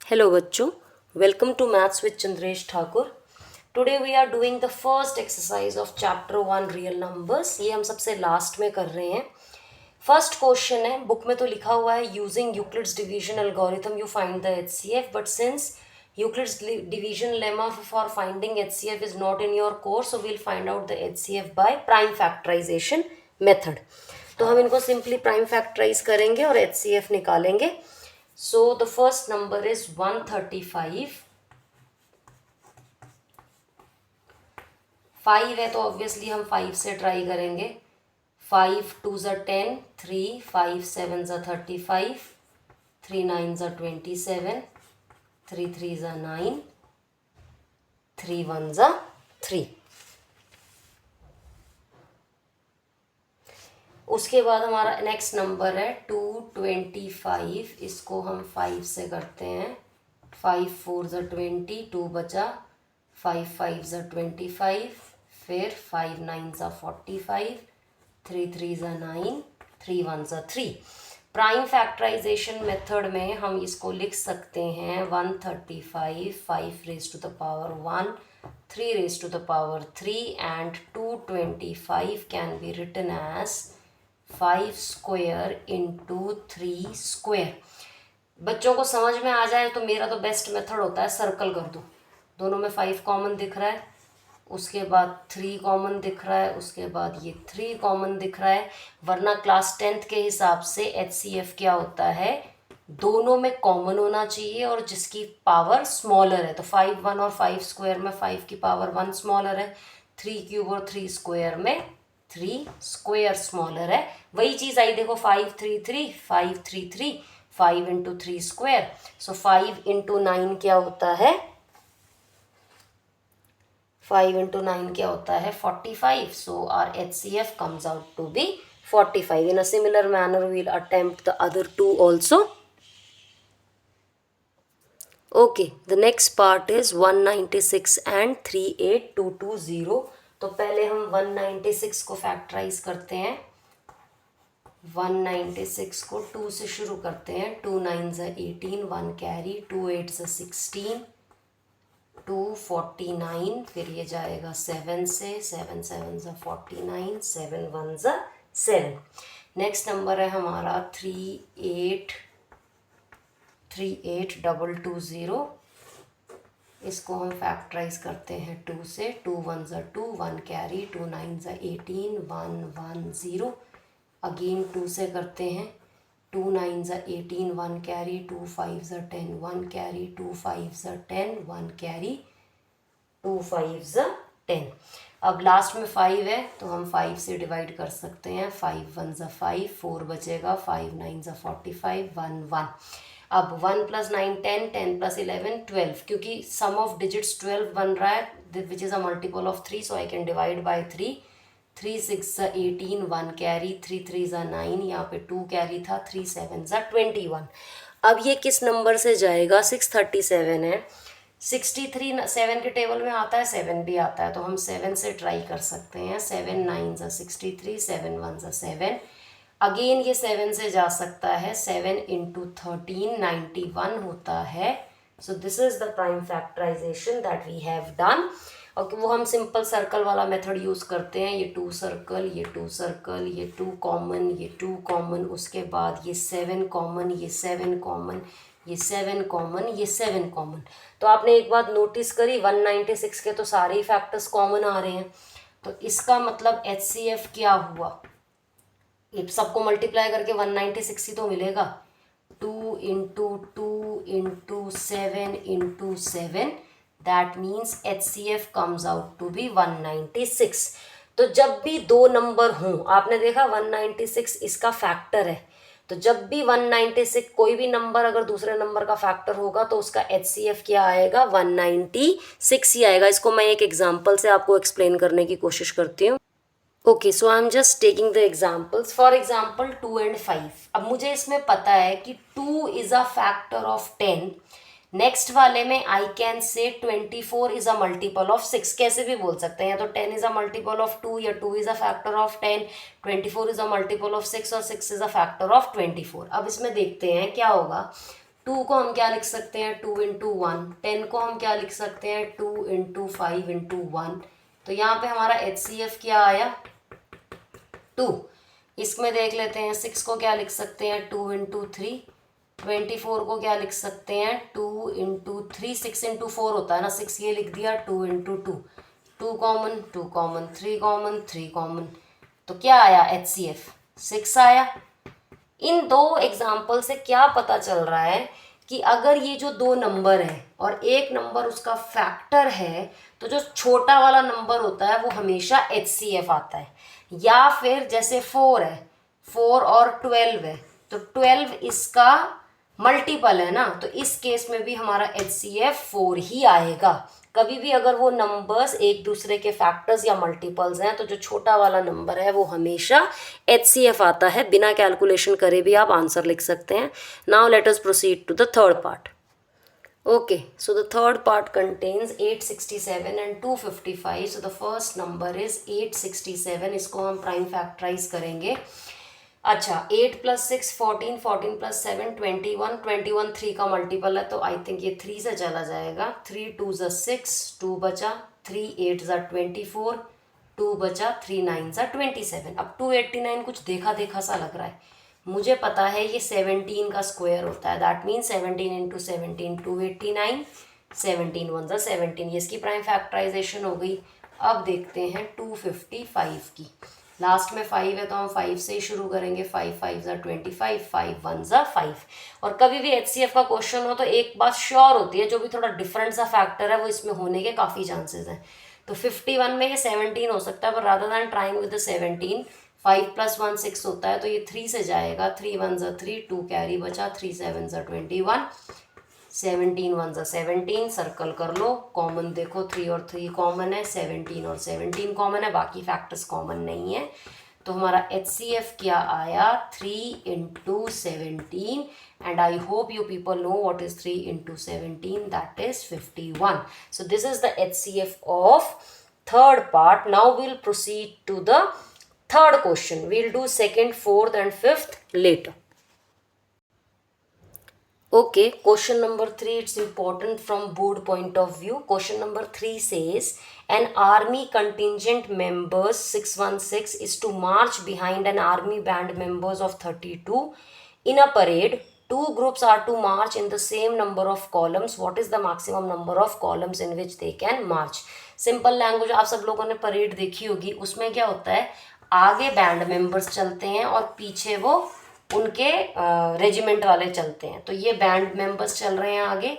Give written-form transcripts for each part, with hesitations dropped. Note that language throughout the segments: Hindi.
Hello बच्चों, welcome to Maths with Chandresh Thakur. Today we are doing the first exercise of chapter 1 real numbers. ये हम सबसे लास्ट में कर रहे हैं. फर्स्ट क्वेश्चन है, बुक में तो लिखा हुआ है using Euclid's division algorithm you find the HCF, but since Euclid's division lemma for finding HCF is not in your course, so we'll find out the HCF by prime factorisation method. तो हम इनको सिंपली प्राइम फैक्टराइज करेंगे और HCF निकालेंगे. So the first number is 135. 5 है तो ऑब्वियसली हम 5 से ट्राई करेंगे. 5 2 ज़ा 10, 3 5 7 ज़ा 35, 3 9 ज़ा 27, 3 3 ज़ा 9, 3 1 ज़ा 3. उसके बाद हमारा नेक्स्ट नंबर है 225. इसको हम 5 से करते हैं. 5 4 ज़ा 20, 2 बचा. 5 5 ज़ा 25, फिर 5 9 ज़ा 45, 3 3 ज़ा 9, 3 1 ज़ा 3. प्राइम फैक्टराइजेशन मेथड में हम इसको लिख सकते हैं 135 5 raise to the power 1, 3 raise to the power 3 and 225 can be written as 5 square into 3 square. बच्चों को समझ में आ जाए तो मेरा तो बेस्ट मेथड होता है सर्कल कर दो. दोनों में 5 कॉमन दिख रहा है, उसके बाद 3 कॉमन दिख रहा है, उसके बाद ये 3 कॉमन दिख रहा है. वरना क्लास 10th के हिसाब से HCF क्या होता है, दोनों में कॉमन होना चाहिए और जिसकी पावर स्मॉलर है. तो 5 1 और 5 स्क्वायर में 5 की पावर 1 स्मॉलर है. 3 क्यूब और 3 स्क्वायर में 3 स्क्वायर स्मॉलर है. वही चीज़ आई देखो 5 3 3 5 3 3 5 इंटू 3 स्क्वायर. सो 5 इंटू 9 क्या होता है, 5 इंटू 9 क्या होता है 45. सो are HCF comes out to be 45. In a similar manner we'll attempt the other two also. Okay, the next part is 196 and 38220. तो पहले हम 196 को फैक्टराइज करते हैं. 196 को 2 से शुरू करते हैं. 2 9 ज़ा 18, 1 कैरी. 2 8 ज़ा 16, 2 49, फिर ये जाएगा 7 से. 7 7 ज़ा 49, 7 1 ज़ा 7. नेक्स्ट नंबर है हमारा 38220. इसको हम फैक्टराइज करते हैं 2 से. 2 1 ज़ा 2, 1 कैरी. 2 9 ज़ा 18, 1 1 0. अगेन 2 से करते हैं. 2 9 ज़ा 18, 1 कैरी. 2 5 ज़ा 10, 1 कैरी. 2 5 ज़ा 10, 1 कैरी. 2 5 ज़ा 10. अब लास्ट में 5 है तो हम 5 से डिवाइड कर सकते हैं. 5 1 ज़ा 5, 4 बचेगा. 5 9 ज़ा 45, 1 1. अब 1 + 9 10, 10 + 11 12. क्योंकि सम ऑफ डिजिट्स 12 बन रहा है which is a multiple of 3, so I can divide by 3. 3 6 ज़ा 18, 1 कैरी. 3 3 ज़ा 9, यहाँ पे 2 कैरी था. 3 7 ज़ा 21. अब ये किस नंबर से जाएगा, 637 है. 63 7 के टेबल में आता है, 7 भी आता है, तो हम 7 से ट्राई कर सकते हैं. 7 9 ज़ा 63, 7 1 ज़ा 7. अगेन ये 7 से जा सकता है. 7 इंटू 13 91 होता है. So this is the prime factorisation that we have done. और वो हम सिंपल सर्कल वाला मेथड यूज़ करते हैं. ये 2 सर्कल, ये 2 सर्कल, ये 2 कॉमन, ये 2 कॉमन, उसके बाद ये 7 कॉमन, ये 7 कॉमन, ये 7 कॉमन, ये 7 कॉमन. तो आपने एक बात नोटिस करी, 196 के तो सारे ही फैक्टर्स कॉमन आ रहे हैं. तो इसका मतलब HCF क्या हुआ, ये सबको मल्टीप्लाई करके 196 ही तो मिलेगा. 2 into 2 into 7 into 7, that means HCF comes out to be 196. तो जब भी दो नंबर हों, आपने देखा 196 इसका फैक्टर है, तो जब भी 196 कोई भी नंबर अगर दूसरे नंबर का फैक्टर होगा तो उसका HCF क्या आएगा, 196 ही आएगा. इसको मैं एक एग्जाम्पल से आपको एक्सप्लेन करने की कोशिश करती हूँ. Okay, so I am just taking the examples. For example 2 and 5. अब मुझे इसमें पता है कि 2 is a factor of 10. Next वाले में I can say 24 is a multiple of 6. कैसे भी बोल सकते हैं, या तो 10 इज़ अ मल्टीपल ऑफ 2, या 2 is a factor of 10, 24 is a multiple of 6, और 6 इज़ अ फैक्टर ऑफ 24. अब इसमें देखते हैं क्या होगा. 2 को हम क्या लिख सकते हैं 2 इंटू 1, 10 को हम क्या लिख सकते हैं 2 इंटू 5 इंटू 1। तो यहाँ पे हमारा HCF क्या आया 2। इसमें देख लेते हैं 6 को क्या लिख सकते हैं 2 इंटू 3, 24 को क्या लिख सकते हैं 2 इंटू 3, 6 इंटू 4 होता है ना, 6 ये लिख दिया 2 into 2, 2 common 2 common 3 common 3 common, तो क्या आया HCF 6 आया। इन दो एग्जाम्पल से क्या पता चल रहा है कि अगर ये जो दो नंबर है और एक नंबर उसका फैक्टर है तो जो छोटा वाला नंबर होता है वो हमेशा HCF आता है। या फिर जैसे 4 है, 4 और 12 है, तो 12 इसका मल्टीपल है ना, तो इस केस में भी हमारा HCF 4 ही आएगा। कभी भी अगर वो नंबर्स एक दूसरे के फैक्टर्स या मल्टीपल्स हैं तो जो छोटा वाला नंबर है वो हमेशा HCF आता है। बिना कैलकुलेशन करे भी आप आंसर लिख सकते हैं। Now let us proceed to the third part. Okay, so the third part contains 867 and 255. So the first number is 867. इसको हम प्राइम फैक्टराइज करेंगे। अच्छा, 8 प्लस 6 14, 14 प्लस 7 21, 21 3 का मल्टीपल है तो आई थिंक ये 3 से चला जाएगा। 3 2 ज़ा 6, 2 बचा, 3 8 ज़ा 24, 2 बचा, 3 9 ज़ा 27। अब 289 कुछ देखा देखा सा लग रहा है, मुझे पता है ये 17 का स्क्वायर होता है, दैट मीन 17 इंटू 17 289, 17 1 ज़ा 17, ये इसकी प्राइम फैक्टराइजेशन हो गई। अब देखते हैं 255 की, लास्ट में 5 है तो हम 5 से ही शुरू करेंगे। 5 5 ज़ा 25, 5 1 ज़ा 5। और कभी भी HCF का क्वेश्चन हो तो एक बात श्योर होती है, जो भी थोड़ा डिफरेंट सा फैक्टर है वो इसमें होने के काफ़ी चांसेस हैं। तो 51 में ये 17 हो सकता है, पर rather than trying with the 17, 5 plus 1 6 होता है तो ये 3 से जाएगा। 3 1 ज़ा 3, 2 कैरी बचा, 3 7 ज़ा 21, 17 1 ज़ा 17, सर्कल कर लो। कॉमन देखो 3 और 3 कॉमन है, 17 और 17 कॉमन है, बाकी फैक्टर्स कॉमन नहीं है। तो हमारा HCF क्या आया 3 into 17, and I hope you people know what is 3 into 17, that is 51. So this is the HCF of third part. Now we'll proceed to the third question. We'll do second, fourth and fifth later. Okay, question number 3, it's important from board point of view. Question number 3 says, an army contingent members 616 is to march behind an army band members of 32 in a parade. Two groups are to march in the same number of columns. What is the maximum number of columns in which they can march? Simple language, आप सब लोगों ने परेड देखी होगी, उसमें क्या होता है, आगे बैंड मेंबर्स चलते हैं और पीछे वो उनके रेजिमेंट वाले चलते हैं। तो ये बैंड मेंबर्स चल रहे हैं आगे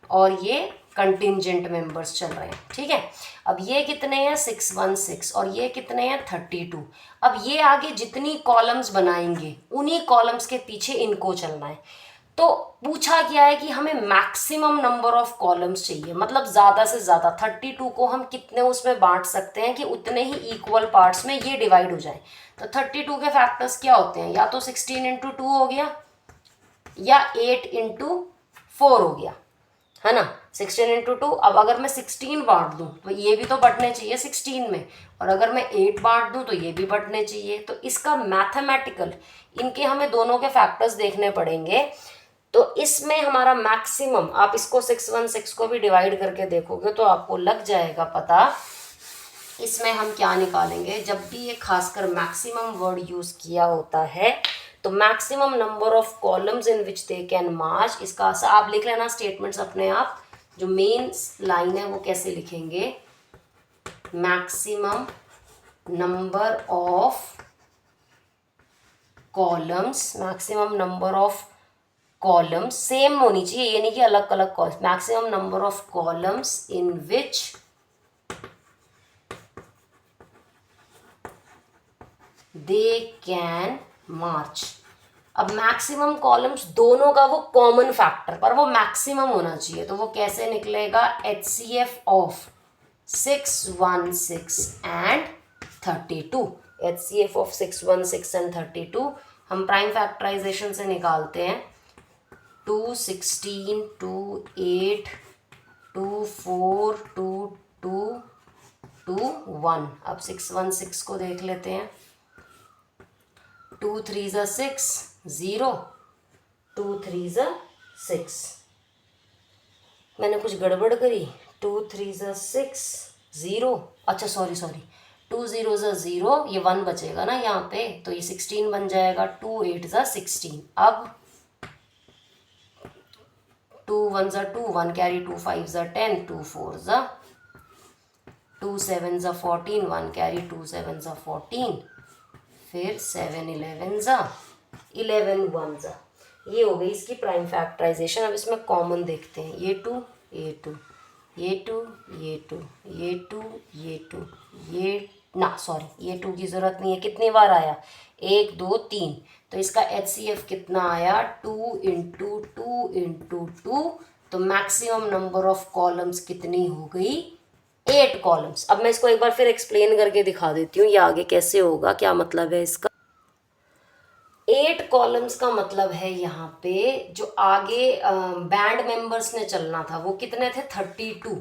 और ये कंटिंजेंट मेंबर्स चल रहे हैं, ठीक है। अब ये कितने हैं 616 और ये कितने हैं 32। अब ये आगे जितनी कॉलम्स बनाएंगे उन्हीं कॉलम्स के पीछे इनको चलना है। तो पूछा गया है कि हमें मैक्सिमम नंबर ऑफ कॉलम्स चाहिए, मतलब ज़्यादा से ज़्यादा 32 को हम कितने उसमें बांट सकते हैं कि उतने ही इक्वल पार्ट्स में ये डिवाइड हो जाए। तो 32 के फैक्टर्स क्या होते हैं, या तो 16 इंटू 2 हो गया या 8 इंटू 4 हो गया, है ना। 16 इंटू 2, अब अगर मैं 16 बांट दूँ तो ये भी तो बटने चाहिए 16 में, और अगर मैं 8 बांट दूँ तो ये भी बटने चाहिए। तो इसका मैथमेटिकल, इनके हमें दोनों के फैक्टर्स देखने पड़ेंगे। तो इसमें हमारा मैक्सिमम, आप इसको 616 को भी डिवाइड करके देखोगे तो आपको लग जाएगा पता। इसमें हम क्या निकालेंगे, जब भी ये खासकर मैक्सिमम वर्ड यूज़ किया होता है तो maximum number of columns in which they can march, इसका आप लिख लेना स्टेटमेंट्स अपने आप। जो मेन लाइन है वो कैसे लिखेंगे, maximum number of columns, maximum number of columns same होनी चाहिए, ये नहीं कि अलग अलग columns. Maximum number of columns in which they can march. अब मैक्सिमम कॉलम्स दोनों का वो कॉमन फैक्टर, पर वो मैक्सिमम होना चाहिए, तो वो कैसे निकलेगा, HCF of 616 and 32। HCF of 616 and 32 हम प्राइम फैक्टराइजेशन से निकालते हैं। 2 16 2 8 2 4 2 2 2 1। अब 616 को देख लेते हैं। 2 3 ज़ा 6 0, 2 3 ज़ा 6, मैंने कुछ गड़बड़ करी, 2 3 ज़ा 6 0, अच्छा सॉरी 2 0 ज़ा 0, ये 1 बचेगा ना यहाँ पे, तो ये 16 बन जाएगा, 2 8 ज़ा 16। अब 2 1 ज़ा 2, 1 कैरी, 2 5 ज़ा 10, 2 4 ज़ा 2 7 ज़ा 14, 1 कैरी, 2 7 ज़ा 14, फिर 7 11 ज़ा 11 1 ज़ा। ये हो गई इसकी प्राइम फैक्टराइजेशन। अब इसमें कॉमन देखते हैं, ये 2 ये 2 ये 2 ये 2 ये 2 ये 2 ये ना सॉरी ये 2 की ज़रूरत नहीं है। कितनी बार आया, 1 2 3, तो इसका HCF कितना आया, 2 इंटू 2 इंटू 2, तो मैक्सिमम नंबर ऑफ कॉलम्स कितनी हो गई, 8 कॉलम्स। अब मैं इसको एक बार फिर एक्सप्लेन करके दिखा देती हूँ ये आगे कैसे होगा, क्या मतलब है इसका। 8 कॉलम्स का मतलब है यहाँ पे जो आगे बैंड मेंबर्स ने चलना था वो कितने थे, 32,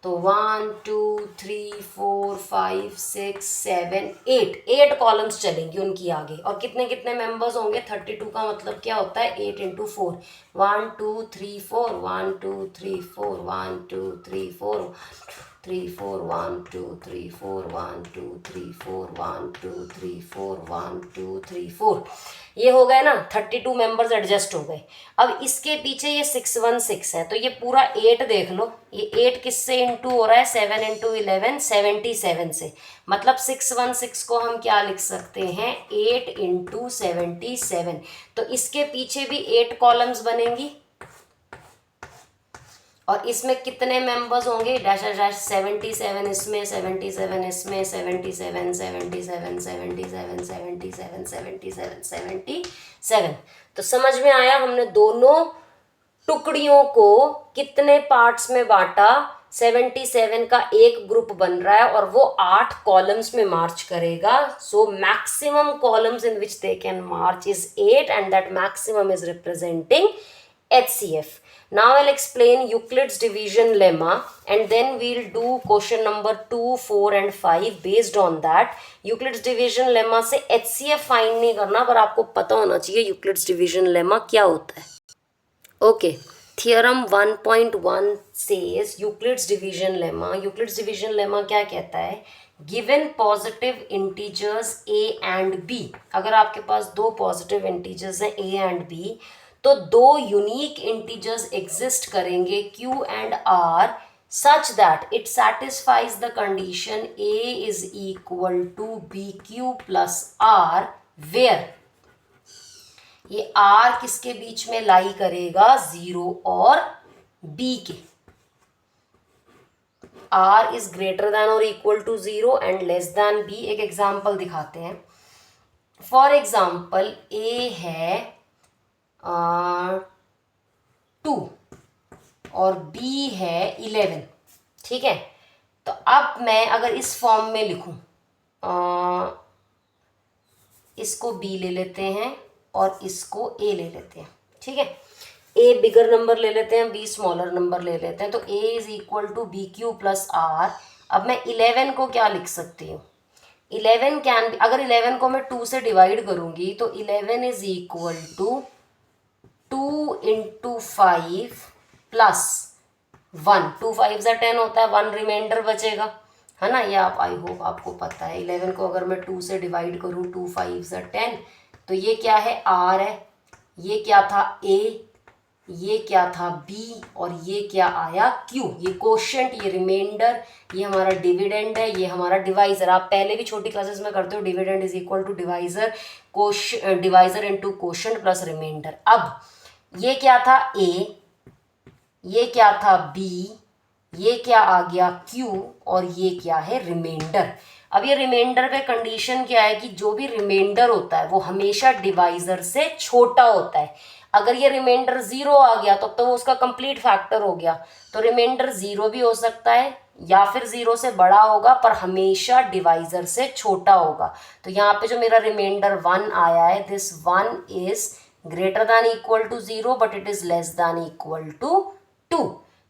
तो 1 2 3 4 5 6 7 8 कॉलम्स चलेंगी उनकी आगे। और कितने कितने मेंबर्स होंगे, 32 का मतलब क्या होता है, 8 इंटू 4, 1 2 3 4 1 2 3 4 1 2 3 4 3 4 1 2 3 4 1 2 3 4 1 2 3 4 1 2 3 4, ये हो गए ना, 32 मेंबर्स एडजस्ट हो गए। अब इसके पीछे ये 616 है, तो ये पूरा 8 देख लो, ये 8 किससे इंटू हो रहा है, 7 इंटू 11 77 से, मतलब 616 को हम क्या लिख सकते हैं, 8 इंटू 77। तो इसके पीछे भी 8 कॉलम्स बनेंगी और इसमें कितने मेंबर्स होंगे, डैश डैश 77 इसमें, 77 इसमें, 77 77 77 77 77 77। तो समझ में आया, हमने दोनों टुकड़ियों को कितने पार्ट्स में बांटा, 77 का एक ग्रुप बन रहा है और वो 8 कॉलम्स में मार्च करेगा। So maximum columns in which they can March is 8 and that maximum is representing HCF. Now I'll explain Euclid's division lemma and then we'll do question number 2, 4 and 5 based on that. Euclid's division lemma से HCF फाइंड नहीं करना, पर आपको पता होना चाहिए Euclid's division lemma क्या होता है। Okay, theorem 1.1 says Euclid's division lemma. Euclid's division lemma क्या कहता है, given positive integers a and b, अगर आपके पास दो positive integers हैं a and b, तो दो यूनिक इंटीजर्स एग्जिस्ट करेंगे Q and R such that it satisfies the condition A is equal to BQ plus R where ये R किसके बीच में लाई करेगा, 0 और B के, R is greater than or equal to 0 and less than B। एक एग्जाम्पल दिखाते हैं। फॉर एग्जाम्पल A है 2 और B है 11, ठीक है। तो अब मैं अगर इस फॉर्म में लिखूं, इसको B ले लेते हैं और इसको A ले लेते हैं, ठीक है। A बिगर नंबर ले लेते हैं, B स्मॉलर नंबर ले लेते हैं, तो A is equal to BQ plus R। अब मैं 11 को क्या लिख सकती हूँ, 11 कैन, अगर 11 को मैं 2 से डिवाइड करूंगी तो 11 is equal to 2 into 5 plus 1, 2 5 ज़ा 10 होता है, 1 रिमाइंडर बचेगा, है ना। ये आप, आई होप आपको पता है। 11 को अगर मैं 2 से डिवाइड करूँ, 2 5 ज़ा 10, तो ये क्या है, R है, ये क्या था A, ये क्या था B, और ये क्या आया Q। ये कोशेंट, ये रिमाइंडर, ये हमारा डिविडेंड है, ये हमारा डिवाइजर। आप पहले भी छोटी क्लासेस में करते हो, dividend is equal to divisor, divisor into quotient plus remainder. अब ये क्या था A, ये क्या था B, ये क्या आ गया Q, और ये क्या है रिमाइंडर। अब ये रिमाइंडर पे कंडीशन क्या है कि जो भी रिमाइंडर होता है वो हमेशा डिवाइजर से छोटा होता है। अगर ये रिमाइंडर 0 आ गया तो वो उसका कंप्लीट फैक्टर हो गया। तो रिमाइंडर 0 भी हो सकता है या फिर 0 से बड़ा होगा, पर हमेशा डिवाइजर से छोटा होगा। तो यहाँ पे जो मेरा रिमाइंडर 1 आया है, this 1 is greater than equal to 0 but it is less than equal to 2.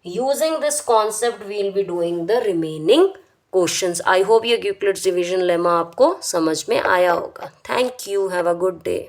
Using this concept we will be doing the remaining questions. I hope ये Euclid's division lemma आपको समझ में आया होगा। Thank you. Have a good day.